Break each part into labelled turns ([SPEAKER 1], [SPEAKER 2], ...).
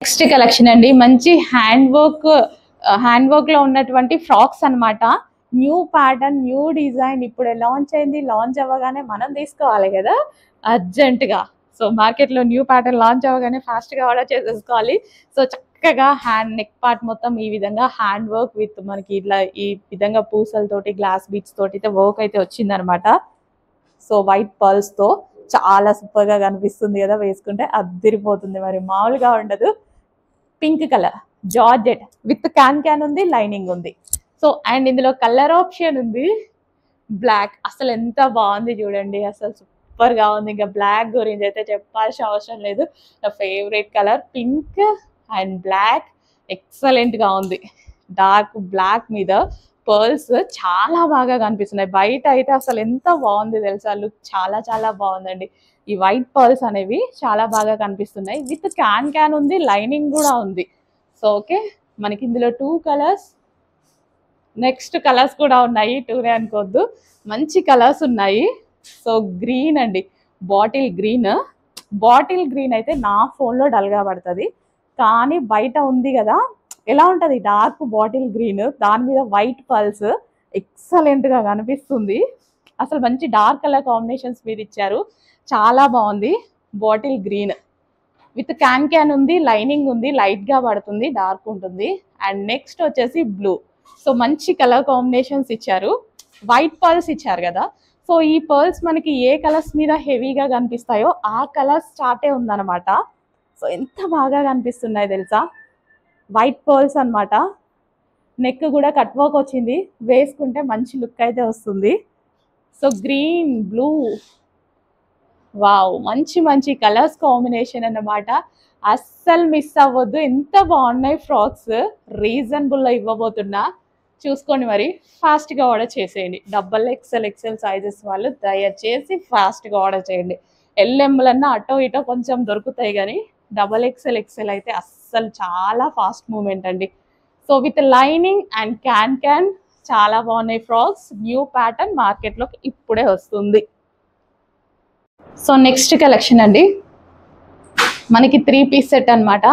[SPEAKER 1] Next collection అండి, మంచి hand work లో ఉన్నటువంటి ఫ్రాక్స్ అన్నమాట. న్యూ ప్యాటర్న్, న్యూ డిజైన్ ఇప్పుడు లాంచ్ అయింది. లాంచ్ అవ్వగానే మనం తీసుకోవాలి కదా అర్జెంట్ గా. సో మార్కెట్ లో న్యూ ప్యాటర్న్ లాంచ్ అవ్వగానే ఫాస్ట్ గా ఆర్డర్ చేసేసుకోవాలి. సో చక్కగా హ్యాండ్ నెక్ పార్ట్ మొత్తం ఈ విధంగా హ్యాండ్ వర్క్ విత్ మనకి ఇట్లా ఈ విధంగా పూసలతోటి గ్లాస్ బీట్స్ తోటి అయితే వర్క్ అయితే వచ్చిందనమాట. సో వైట్ పర్ల్స్ తో చాలా సూపర్ గా కనిపిస్తుంది కదా, వేసుకుంటే అద్దిరిపోతుంది, మరి మామూలుగా ఉండదు. Pink colour georgette with can ఉంది, లైనింగ్ ఉంది. సో అండ్ ఇందులో కలర్ ఆప్షన్ ఉంది బ్లాక్. అసలు ఎంత బాగుంది చూడండి, అసలు సూపర్ గా ఉంది. ఇంకా బ్లాక్ గురించి అయితే చెప్పాల్సిన అవసరం లేదు. నా favourite colour pink and black, excellent గా ఉంది. డార్క్ బ్లాక్ మీద పర్ల్స్ చాలా బాగా కనిపిస్తున్నాయి. బయట అయితే అసలు ఎంత బాగుంది తెలుసా, లుక్ చాలా చాలా బాగుందండి. ఈ వైట్ పర్ల్స్ అనేవి చాలా బాగా కనిపిస్తున్నాయి. విత్ క్యాన్ ఉంది, లైనింగ్ కూడా ఉంది. సో ఓకే, మనకి ఇందులో 2 కలర్స్, నెక్స్ట్ కలర్స్ కూడా ఉన్నాయి. 2 అనుకోవద్దు, మంచి కలర్స్ ఉన్నాయి. సో గ్రీన్ అండి, బాటిల్ గ్రీన్ అయితే నా ఫోన్లో డల్గా పడుతుంది, కానీ బయట ఉంది కదా ఎలా ఉంటుంది డార్క్ బాటిల్ గ్రీన్, దాని మీద వైట్ పర్ల్స్ ఎక్సలెంట్ గా కనిపిస్తుంది. అసలు మంచి డార్క్ కలర్ కాంబినేషన్స్ మీద ఇచ్చారు, చాలా బాగుంది. బాటిల్ గ్రీన్ విత్ క్యాన్ ఉంది, లైనింగ్ ఉంది, లైట్ గా పడుతుంది, డార్క్ ఉంటుంది. అండ్ నెక్స్ట్ వచ్చేసి బ్లూ. సో మంచి కలర్ కాంబినేషన్స్ ఇచ్చారు, వైట్ పర్ల్స్ ఇచ్చారు కదా. సో ఈ పర్ల్స్ మనకి ఏ కలర్స్ మీద హెవీగా కనిపిస్తాయో ఆ కలర్స్ స్టార్టే ఉందన్నమాట. సో ఎంత బాగా కనిపిస్తున్నాయి తెలుసా, వైట్ పర్ల్స్ అన్నమాట. నెక్ కూడా కట్ వర్క్ వచ్చింది, వేసుకుంటే మంచి లుక్ అయితే వస్తుంది. సో గ్రీన్, బ్లూ, వావ్, మంచి మంచి కలర్స్ కాంబినేషన్ అన్నమాట. అస్సలు మిస్ అవ్వద్దు, ఎంత బాగున్నాయి ఫ్రాక్స్. రీజనబుల్లో ఇవ్వబోతున్నా, చూసుకోండి. మరి ఫాస్ట్గా ఆర్డర్ చేసేయండి. XXL సైజెస్ వాళ్ళు దయచేసి ఫాస్ట్గా ఆర్డర్ చేయండి. ఎల్ఎంలన్నా అటో ఇటో కొంచెం దొరుకుతాయి, కానీ XXL అయితే అస్సలు చాలా ఫాస్ట్ మూమెంట్ అండి. So with lining and can చాలా బాగున్నాయి ఫ్రాక్స్. న్యూ ప్యాటర్న్ మార్కెట్లోకి ఇప్పుడే వస్తుంది. సో నెక్స్ట్ కలెక్షన్ అండి, మనకి 3 పీస్ సెట్ అనమాట.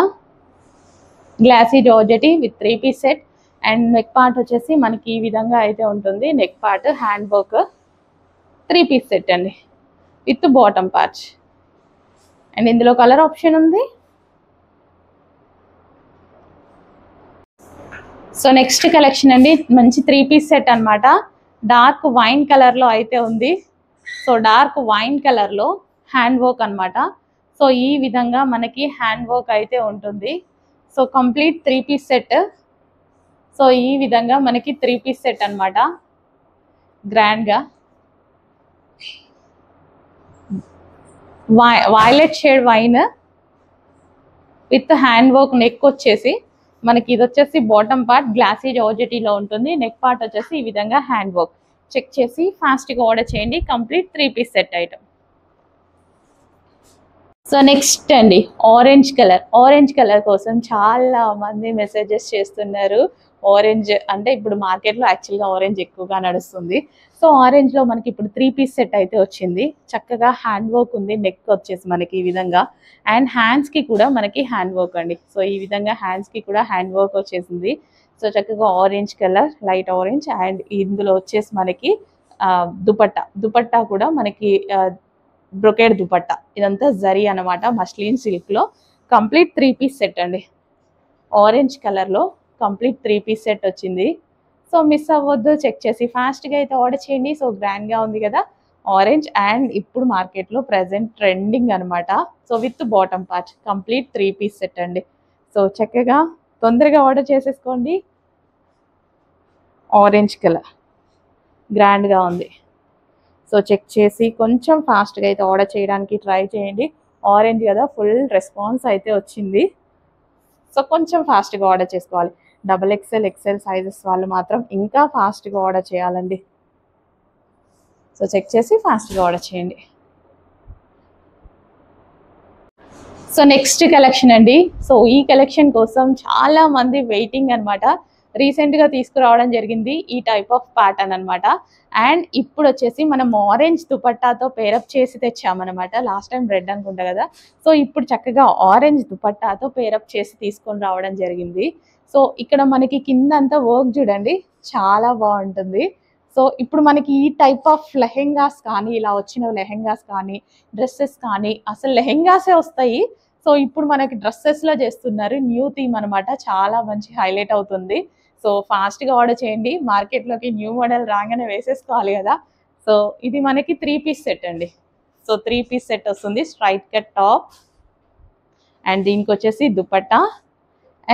[SPEAKER 1] Glossy georgette with 3 piece set. And neck part వచ్చేసి మనకి ఈ విధంగా అయితే ఉంటుంది. Neck part hand work 3 piece set అండి విత్ బాటమ్ పార్ట్. అండ్ ఇందులో కలర్ ఆప్షన్ ఉంది. సో నెక్స్ట్ కలెక్షన్ అండి, మంచి 3 పీస్ సెట్ అనమాట. డార్క్ వైన్ కలర్లో అయితే ఉంది. సో డార్క్ వైన్ కలర్లో హ్యాండ్ వర్క్ అనమాట. సో ఈ విధంగా మనకి హ్యాండ్ వర్క్ అయితే ఉంటుంది. So complete 3 piece set. So ఈ విధంగా మనకి 3 పీస్ సెట్ అనమాట. గ్రాండ్గా violet shade wine with hand work. Neck వచ్చేసి మనకి ఇది వచ్చేసి బాటమ్ పార్ట్ గ్లాసీ జార్జెటీలో ఉంటుంది. నెక్ పార్ట్ వచ్చేసి ఈ విధంగా హ్యాండ్ వర్క్. చెక్ చేసి ఫాస్ట్గా ఆర్డర్ చేయండి. Complete 3 piece set item. So next అండి, ఆరెంజ్ కలర్ కోసం చాలా మంది మెసేజెస్ చేస్తున్నారు. ఆరెంజ్ అంటే ఇప్పుడు మార్కెట్లో యాక్చువల్గా ఆరెంజ్ ఎక్కువగా నడుస్తుంది. సో ఆరెంజ్లో మనకి ఇప్పుడు 3 పీస్ సెట్ అయితే వచ్చింది. చక్కగా హ్యాండ్ వర్క్ ఉంది, నెక్ వచ్చేసి మనకి ఈ విధంగా. అండ్ హ్యాండ్స్కి కూడా మనకి హ్యాండ్ వర్క్ అండి. సో ఈ విధంగా హ్యాండ్స్కి కూడా హ్యాండ్ వర్క్ వచ్చేసింది. సో చక్కగా orange colour, light orange. And ఇందులో వచ్చేసి మనకి దుపట్టా కూడా మనకి బ్రొకేడ్ దుపట్టా. ఇదంతా జరీ అనమాట, మస్లిన్ సిల్క్లో. కంప్లీట్ 3 పీస్ సెట్ అండి. ఆరెంజ్ కలర్లో కంప్లీట్ 3 పీస్ సెట్ వచ్చింది. సో మిస్ అవ్వద్దు, చెక్ చేసి ఫాస్ట్గా అయితే ఆర్డర్ చేయండి. సో గ్రాండ్గా ఉంది కదా ఆరెంజ్. అండ్ ఇప్పుడు మార్కెట్లో ప్రజెంట్ ట్రెండింగ్ అనమాట. So with bottom part complete 3 piece set అండి. సో చక్కగా తొందరగా ఆర్డర్ చేసేసుకోండి. ఆరెంజ్ కలర్ గ్రాండ్గా ఉంది. సో చెక్ చేసి కొంచెం ఫాస్ట్గా అయితే ఆర్డర్ చేయడానికి ట్రై చేయండి. ఆరెంజ్ కదా, ఫుల్ రెస్పాన్స్ అయితే వచ్చింది. సో కొంచెం ఫాస్ట్గా ఆర్డర్ చేసుకోవాలి. XXL సైజెస్ వాళ్ళు మాత్రం ఇంకా ఫాస్ట్గా ఆర్డర్ చేయాలండి. సో చెక్ చేసి ఫాస్ట్గా ఆర్డర్ చేయండి. సో నెక్స్ట్ కలెక్షన్ అండి. సో ఈ కలెక్షన్ కోసం చాలా మంది వెయిటింగ్ అనమాట. రీసెంట్గా తీసుకురావడం జరిగింది ఈ టైప్ ఆఫ్ ప్యాటర్న్ అనమాట. అండ్ ఇప్పుడు వచ్చేసి మనం ఆరెంజ్ దుపట్టాతో పేరప్ చేసి తెచ్చామన్నమాట. లాస్ట్ టైం రెడ్ అనుకుంటా కదా, సో ఇప్పుడు చక్కగా ఆరెంజ్ దుపట్టాతో పేరప్ చేసి తీసుకొని రావడం జరిగింది. సో ఇక్కడ మనకి కింద అంతా వర్క్ చూడండి, చాలా బాగుంటుంది. సో ఇప్పుడు మనకి ఈ టైప్ ఆఫ్ లెహెంగాస్ కానీ, ఇలా వచ్చిన లెహెంగాస్ కానీ, డ్రెస్సెస్ కానీ, అసలు లెహెంగాసే వస్తాయి. సో ఇప్పుడు మనకి డ్రెస్సెస్లో చేస్తున్నారు, న్యూ థీమ్ అనమాట, చాలా మంచి హైలైట్ అవుతుంది. సో ఫాస్ట్గా ఆర్డర్ చేయండి, మార్కెట్లోకి న్యూ మోడల్ రాగానే వేసేసుకోవాలి కదా. సో ఇది మనకి 3 పీస్ సెట్ అండి. సో 3 పీస్ సెట్ వస్తుంది, స్ట్రైట్ కట్ టాప్ అండ్ దీనికి వచ్చేసి దుపట్టా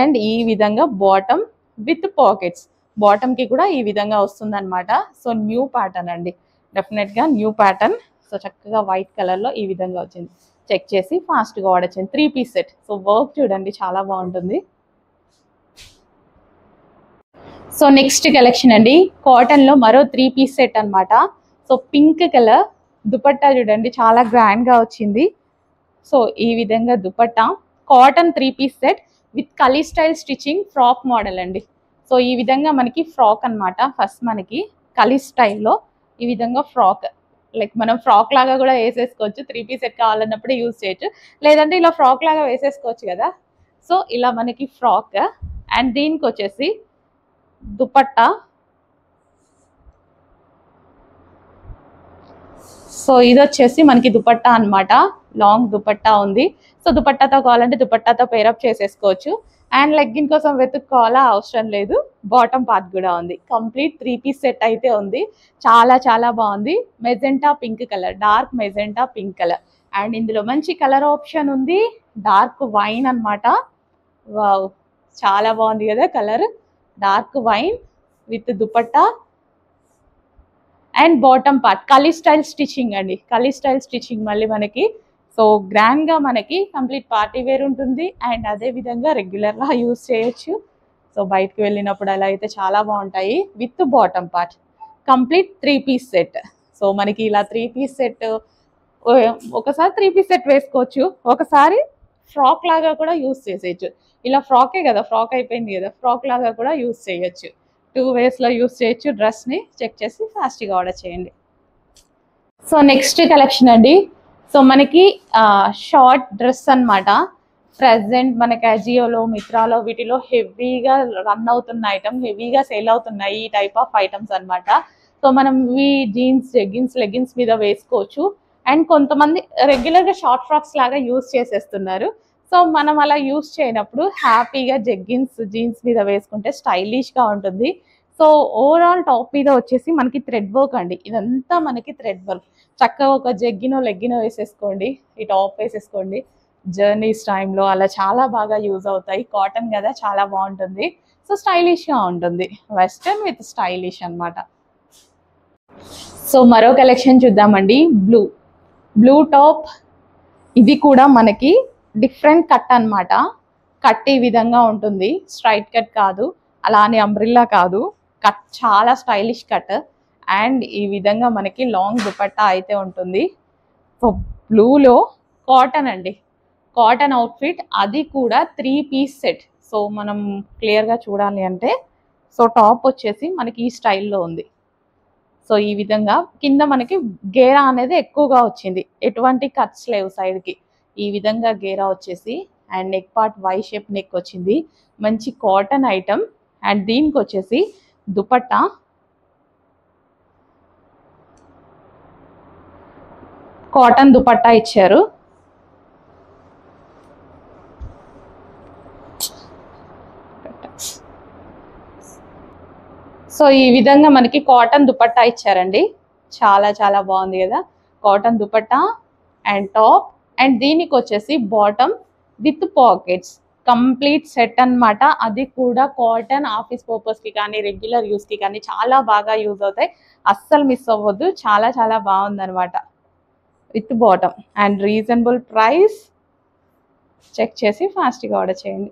[SPEAKER 1] అండ్ ఈ విధంగా బాటమ్ విత్ పాకెట్స్. బాటమ్కి కూడా ఈ విధంగా వస్తుంది అనమాట. సో న్యూ ప్యాటర్న్ అండి, డెఫినెట్గా న్యూ ప్యాటర్న్. సో చక్కగా వైట్ కలర్లో ఈ విధంగా వచ్చింది. చెక్ చేసి ఫాస్ట్గా ఆర్డర్ చేయండి. 3 పీస్ సెట్. సో వర్క్ చూడండి, చాలా బాగుంటుంది. సో నెక్స్ట్ కలెక్షన్ అండి, కాటన్లో మరో 3 పీస్ సెట్ అనమాట. సో పింక్ కలర్ దుపట్టా చూడండి, చాలా గ్రాండ్గా వచ్చింది. సో ఈ విధంగా dupatta, cotton 3 piece set with kali style stitching, frock model అండి. సో ఈ విధంగా మనకి ఫ్రాక్ అనమాట. ఫస్ట్ మనకి కలీ స్టైల్లో ఈ విధంగా ఫ్రాక్, లైక్ మనం ఫ్రాక్ లాగా కూడా వేసేసుకోవచ్చు. 3 పీస్ సెట్ కావాలన్నప్పుడే యూజ్ చేయొచ్చు, లేదంటే ఇలా ఫ్రాక్ లాగా వేసేసుకోవచ్చు కదా. సో ఇలా మనకి ఫ్రాక్ అండ్ దీనికి వచ్చేసి దుపట్టా. సో ఇది వచ్చేసి మనకి దుపట్టా అనమాట, లాంగ్ దుపట్టా ఉంది. సో దుపట్టాతో కావాలంటే దుపట్టాతో పేరప్ చేసేసుకోవచ్చు. అండ్ లెగ్గిన్ కోసం వెతుక్కోవాలా అవసరం లేదు, బాటమ్ పార్ట్ కూడా ఉంది. కంప్లీట్ 3 పీస్ సెట్ అయితే ఉంది, చాలా చాలా బాగుంది. Magenta pink colour, dark magenta pink colour. And ఇందులో మంచి కలర్ ఆప్షన్ ఉంది, డార్క్ వైన్ అనమాట. వావ్, చాలా బాగుంది కదా colour. Dark wine with dupatta and bottom part kali style stitching అండి. కలీ స్టైల్ స్టిచ్చింగ్ మళ్ళీ మనకి. సో గ్రాండ్గా మనకి కంప్లీట్ పార్టీ వేర్ ఉంటుంది అండ్ అదే విధంగా రెగ్యులర్గా యూజ్ చేయొచ్చు. సో బయటకు వెళ్ళినప్పుడు అలా అయితే చాలా బాగుంటాయి. With bottom part complete 3 piece set. So మనకి ఇలా 3 పీస్ సెట్, ఒకసారి 3 పీస్ సెట్ వేసుకోవచ్చు, ఒకసారి ఫ్రాక్ లాగా కూడా యూజ్ చేసేయచ్చు. ఇలా ఫ్రాకే కదా, ఫ్రాక్ అయిపోయింది కదా, ఫ్రాక్ లాగా కూడా యూజ్ చేయొచ్చు. 2 వేస్లో యూజ్ చేయొచ్చు. డ్రెస్ని చెక్ చేసి ఫాస్ట్గా ఆర్డర్ చేయండి. సో నెక్స్ట్ కలెక్షన్ అండి, సో మనకి షార్ట్ డ్రెస్ అనమాట. ప్రజెంట్ మనకి అజియోలో, మిత్రాలో, వీటిలో హెవీగా రన్ అవుతున్న ఐటమ్, హెవీగా సేల్ అవుతున్నాయి ఈ టైప్ ఆఫ్ ఐటమ్స్ అనమాట. సో మనం ఇవి జీన్స్, జెగ్గిన్స్, లెగ్గిన్స్ మీద వేసుకోవచ్చు. అండ్ కొంతమంది రెగ్యులర్గా షార్ట్ ఫ్రాక్స్ లాగా యూజ్ చేసేస్తున్నారు. సో మనం అలా యూజ్ చేయనప్పుడు హ్యాపీగా జెగ్గిన్స్, జీన్స్ మీద వేసుకుంటే స్టైలిష్గా ఉంటుంది. సో ఓవరాల్ టాప్ మీద వచ్చేసి మనకి థ్రెడ్ వర్క్ అండి, ఇదంతా మనకి థ్రెడ్ వర్క్. చక్కగా ఒక జెగ్గినో లెగ్గినో వేసేసుకోండి, ఈ టాప్ వేసేసుకోండి, జర్నీస్ టైంలో అలా చాలా బాగా యూజ్ అవుతాయి. కాటన్ కదా, చాలా బాగుంటుంది. సో స్టైలిష్గా ఉంటుంది, వెస్టర్న్ విత్ స్టైలిష్ అనమాట. సో మరో కలెక్షన్ చూద్దామండి, బ్లూ టాప్. ఇది కూడా మనకి డిఫరెంట్ కట్ అనమాట. కట్ ఈ విధంగా ఉంటుంది, స్ట్రైట్ కట్ కాదు, అలానే అంబ్రిల్లా కాదు, కట్ చాలా స్టైలిష్ కట్. అండ్ ఈ విధంగా మనకి లాంగ్ దుపట్టా అయితే ఉంటుంది. సో బ్లూలో కాటన్ అండి, కాటన్ అవుట్ఫిట్, అది కూడా 3 పీస్ సెట్. సో మనం క్లియర్గా చూడాలి అంటే, సో టాప్ వచ్చేసి మనకి ఈ స్టైల్లో ఉంది. సో ఈ విధంగా కింద మనకి గేరా అనేది ఎక్కువగా వచ్చింది, ఎటువంటి కట్స్ లేవు సైడ్కి. ఈ విధంగా గేరా వచ్చేసి and neck part why shape neck వచ్చింది, మంచి కాటన్ ఐటమ్. అండ్ దీనికి వచ్చేసి దుపట్టా, కాటన్ దుపట్టా ఇచ్చారు. సో ఈ విధంగా మనకి కాటన్ దుపట్టా ఇచ్చారండి, చాలా చాలా బాగుంది కదా. Cotton dupatta and top, and దీనికి వచ్చేసి bottom with pockets, complete set అన్నమాట. అది కూడా కాటన్, ఆఫీస్ పర్పస్కి కానీ రెగ్యులర్ యూస్కి కానీ చాలా బాగా యూజ్ అవుతాయి, అస్సలు మిస్ అవ్వద్దు. చాలా చాలా బాగుందన్నమాట with bottom and reasonable price. Check చేసి ఫాస్ట్గా ఆర్డర్ చేయండి.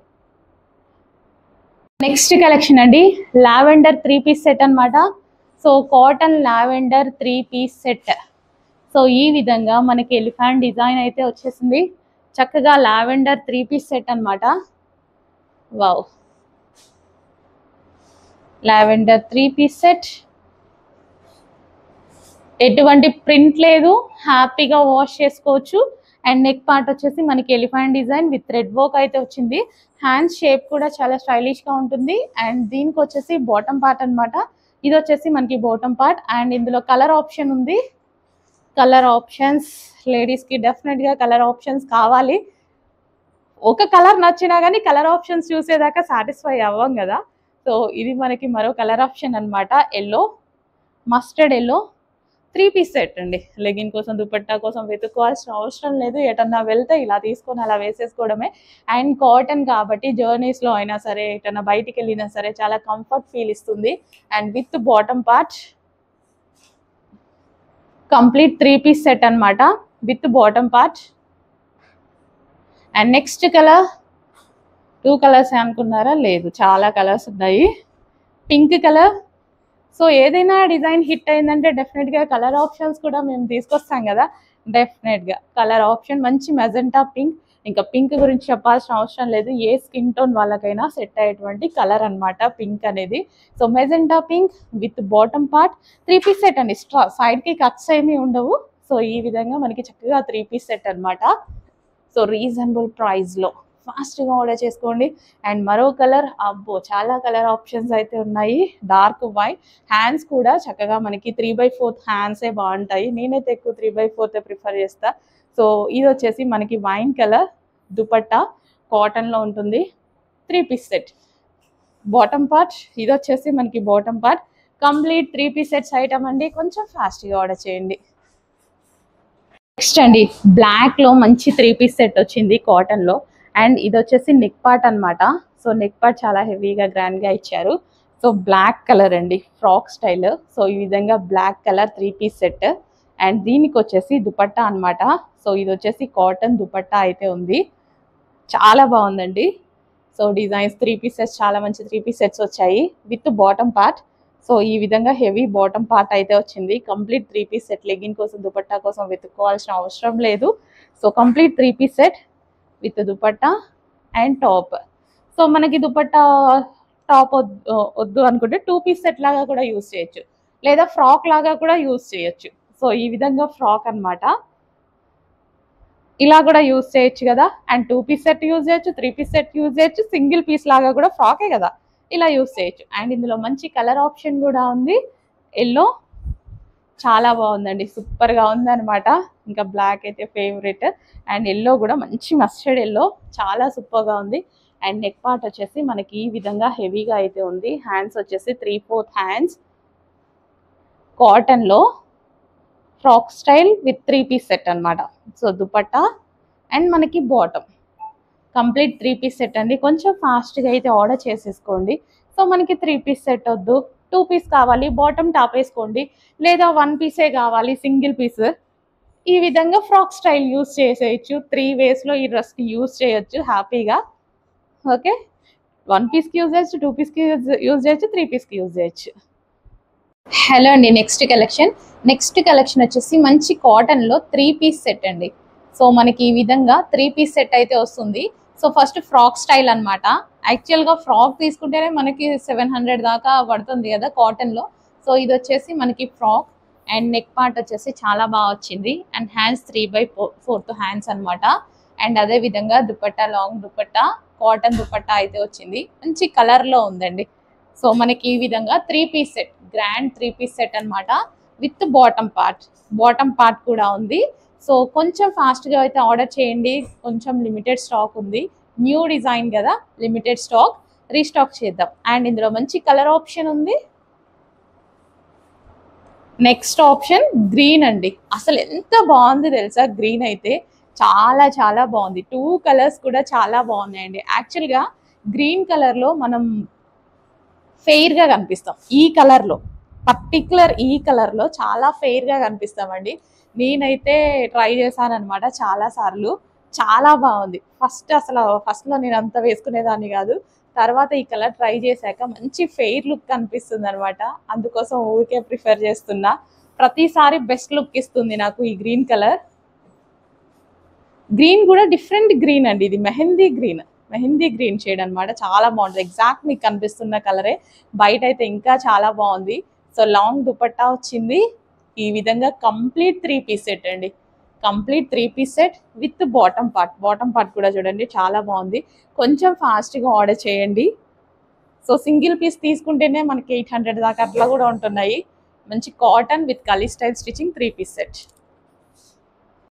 [SPEAKER 1] నెక్స్ట్ కలెక్షన్ అండి, లావెండర్ 3 పీస్ సెట్ అనమాట. So cotton lavender 3 piece set. So ఈ విధంగా మనకి ఎలిఫెంట్ డిజైన్ అయితే వచ్చేసింది, చక్కగా లావెండర్ 3 పీస్ సెట్ అనమాట. Wow, lavender 3-piece set. ఎటువంటి ప్రింట్ లేదు, హ్యాపీగా వాష్ చేసుకోవచ్చు. అండ్ నెక్ పార్ట్ వచ్చేసి మనకి elephant design with thread work అయితే వచ్చింది. హ్యాండ్స్ షేప్ కూడా చాలా స్టైలిష్ గా ఉంటుంది. అండ్ దీనికి వచ్చేసి బాటమ్ పార్ట్ అన్నమాట. ఇది వచ్చేసి మనకి బాటమ్ పార్ట్. అండ్ ఇందులో కలర్ ఆప్షన్ ఉంది. కలర్ ఆప్షన్స్ లేడీస్ కి డెఫినెట్ గా కలర్ ఆప్షన్స్ కావాలి. ఒక కలర్ నచ్చినా కానీ కలర్ ఆప్షన్స్ చూసేదాకా సాటిస్ఫై అవ్వం కదా. సో ఇది మనకి మరో కలర్ ఆప్షన్ అన్నమాట. Yellow, mustard yellow 3-piece set అండి. లెగిన్ కోసం దుపట్టా కోసం వెతుక్కోవాల్సిన అవసరం లేదు. ఎటన్నా వెళ్తే ఇలా తీసుకొని అలా వేసేసుకోవడమే. అండ్ కాటన్ కాబట్టి జర్నీస్ లో అయినా సరే, ఎటన్నా బయటికి వెళ్ళినా సరే చాలా కంఫర్ట్ ఫీల్ ఇస్తుంది. And with bottom part complete 3-piece set అన్నమాట with bottom part. And next colour 2 colours అనుకున్నారా? లేదు, చాలా కలర్స్ ఉన్నాయి. Pink colour. సో ఏదైనా డిజైన్ హిట్ అయిందంటే డెఫినెట్గా కలర్ ఆప్షన్స్ కూడా మేము తీసుకొస్తాం కదా. డెఫినెట్గా కలర్ ఆప్షన్ మంచి మెజెంటా పింక్. ఇంకా పింక్ గురించి చెప్పాల్సిన అవసరం లేదు. ఏ స్కిన్ టోన్ వాళ్ళకైనా సెట్ అయ్యేటువంటి కలర్ అన్నమాట పింక్ అనేది. So magenta pink with bottom part 3-piece set అండి. సైడ్కి కట్స్ ఏమీ ఉండవు. సో ఈ విధంగా మనకి చక్కగా 3-piece సెట్ అన్నమాట. సో రీజనబుల్ ప్రైస్లో ఫాస్ట్గా ఆర్డర్ చేసుకోండి. అండ్ మరో కలర్, అబ్బో చాలా కలర్ ఆప్షన్స్ అయితే ఉన్నాయి. Dark white. హ్యాండ్స్ కూడా చక్కగా మనకి 3/4 హ్యాండ్సే బాగుంటాయి. నేనైతే ఎక్కువ 3/4 ప్రిఫర్ చేస్తా. సో ఇది వచ్చేసి మనకి వైన్ కలర్ దుపట్టా కాటన్లో ఉంటుంది. 3-piece set bottom part. ఇది వచ్చేసి మనకి bottom part complete 3-piece sets item అండి. కొంచెం ఫాస్ట్గా ఆర్డర్ చేయండి. నెక్స్ట్ అండి, బ్లాక్ లో మంచి 3-piece సెట్ వచ్చింది కాటన్ లో. అండ్ ఇది వచ్చేసి నెక్ పార్ట్ అన్నమాట. సో నెక్ పార్ట్ చాలా హెవీగా గ్రాండ్ గా ఇచ్చారు. సో బ్లాక్ కలర్ అండి, ఫ్రాక్ స్టైల్. సో ఈ విధంగా black colour 3-piece set. And దీనికి వచ్చేసి దుపట్టా అన్నమాట. సో ఇది వచ్చేసి కాటన్ దుపట్టా అయితే ఉంది. చాలా బాగుందండి. సో డిజైన్స్ 3-piece సెట్స్, చాలా మంచి 3-piece సెట్స్ వచ్చాయి విత్ బాటమ్ పార్ట్. సో ఈ విధంగా హెవీ బాటమ్ పార్ట్ అయితే వచ్చింది. Complete 3-piece set. లెగిన్ కోసం దుపట్టా కోసం వెతుక్కోవాల్సిన అవసరం లేదు. So complete 3-piece set with dupatta and top. So మనకి దుపట్టా టాప్ వద్దు అనుకుంటే 2-piece సెట్ లాగా కూడా యూజ్ చేయొచ్చు, లేదా ఫ్రాక్ లాగా కూడా యూజ్ చేయొచ్చు. సో ఈ విధంగా ఫ్రాక్ అన్నమాట. ఇలా కూడా యూజ్ చేయొచ్చు కదా. అండ్ 2-piece సెట్ యూజ్ చేయొచ్చు, 3-piece సెట్ యూజ్ చేయొచ్చు, సింగిల్ పీస్ లాగా కూడా ఫ్రాకే కదా, ఇలా యూజ్ చేయొచ్చు. అండ్ ఇందులో మంచి కలర్ ఆప్షన్ కూడా ఉంది. ఎల్లో చాలా బాగుందండి, సూపర్గా ఉందన్నమాట. ఇంకా బ్లాక్ అయితే ఫేవరెట్. అండ్ ఎల్లో కూడా మంచి మస్టర్డ్ ఎల్లో, చాలా సూపర్గా ఉంది. అండ్ నెక్ పార్ట్ వచ్చేసి మనకి ఈ విధంగా హెవీగా అయితే ఉంది. హ్యాండ్స్ వచ్చేసి 3/4 హ్యాండ్స్ కాటన్లో frock style with 3-piece set అన్నమాట. సో దుపట్టా అండ్ మనకి బాటమ్ కంప్లీట్ 3-piece సెట్ అండి. కొంచెం ఫాస్ట్గా అయితే ఆర్డర్ చేసేసుకోండి. సో మనకి 3-piece సెట్ వద్దు, 2-piece కావాలి, బాటమ్ టాప్ వేసుకోండి, లేదా 1-piece కావాలి సింగిల్ పీస్. ఈ విధంగా ఫ్రాక్ స్టైల్ యూజ్ చేసేయచ్చు. 3 వేస్లో ఈ డ్రెస్ని యూజ్ చేయొచ్చు హ్యాపీగా. ఓకే, 1-piece యూజ్ చేయొచ్చు, 2-piece యూజ్ చేయొచ్చు, 3-piece యూజ్ చేయొచ్చు. హలో అండి, నెక్స్ట్ కలెక్షన్ వచ్చేసి మంచి కాటన్లో 3-piece సెట్ అండి. సో మనకి ఈ విధంగా 3-piece సెట్ అయితే వస్తుంది. సో ఫస్ట్ ఫ్రాక్ స్టైల్ అనమాట. యాక్చువల్గా ఫ్రాక్ తీసుకుంటేనే మనకి 700 దాకా పడుతుంది కదా కాటన్లో. సో ఇది వచ్చేసి మనకి ఫ్రాక్. అండ్ నెక్ పార్ట్ వచ్చేసి చాలా బాగా వచ్చింది. అండ్ హ్యాండ్స్ 3/4 హ్యాండ్స్ అనమాట. అండ్ అదే విధంగా దుపట్టా, లాంగ్ దుపట్టా, కాటన్ దుపట్టా అయితే వచ్చింది. మంచి కలర్లో ఉందండి. సో మనకి ఈ విధంగా 3-piece set, grand 3-piece set అనమాట విత్ బాటమ్ పార్ట్ కూడా ఉంది. సో కొంచెం ఫాస్ట్గా అయితే ఆర్డర్ చేయండి. కొంచెం లిమిటెడ్ స్టాక్ ఉంది, న్యూ డిజైన్ కదా, లిమిటెడ్ స్టాక్, రీస్టాక్ చేద్దాం. అండ్ ఇందులో మంచి కలర్ ఆప్షన్ ఉంది. నెక్స్ట్ ఆప్షన్ గ్రీన్ అండి. అసలు ఎంత బాగుంది తెలుసా, గ్రీన్ అయితే చాలా చాలా బాగుంది. 2 కలర్స్ కూడా చాలా బాగున్నాయండి. యాక్చువల్గా గ్రీన్ కలర్లో మనం ఫెయిర్గా కనిపిస్తాం. ఈ కలర్లో పర్టికులర్ ఈ కలర్లో చాలా ఫెయిర్గా కనిపిస్తామండి. నేనైతే ట్రై చేశాను అనమాట చాలాసార్లు. చాలా బాగుంది. ఫస్ట్లో నేను అంత వేసుకునేదాన్ని కాదు. తర్వాత ఈ కలర్ ట్రై చేశాక మంచి ఫెయిర్ లుక్ కనిపిస్తుంది అనమాట. అందుకోసం ఊరికే ప్రిఫర్ చేస్తున్నా. ప్రతిసారి బెస్ట్ లుక్ ఇస్తుంది నాకు ఈ గ్రీన్ కలర్. గ్రీన్ కూడా డిఫరెంట్ గ్రీన్ అండి, ఇది mehndi green. Mehndi green shade అనమాట. చాలా బాగుంటుంది. ఎగ్జాక్ట్ మీకు కనిపిస్తున్న కలరే. బయట అయితే ఇంకా చాలా బాగుంది. సో లాంగ్ దుపట్టా వచ్చింది. ఈ విధంగా కంప్లీట్ 3 పీస్ సెట్ అండి. Complete 3 piece set with bottom part కూడా చూడండి చాలా బాగుంది. కొంచెం ఫాస్ట్గా ఆర్డర్ చేయండి. సో సింగిల్ పీస్ తీసుకుంటేనే మనకి 800 దాకా అట్లా కూడా ఉంటున్నాయి. మంచి cotton with kali style stitching 3 piece set.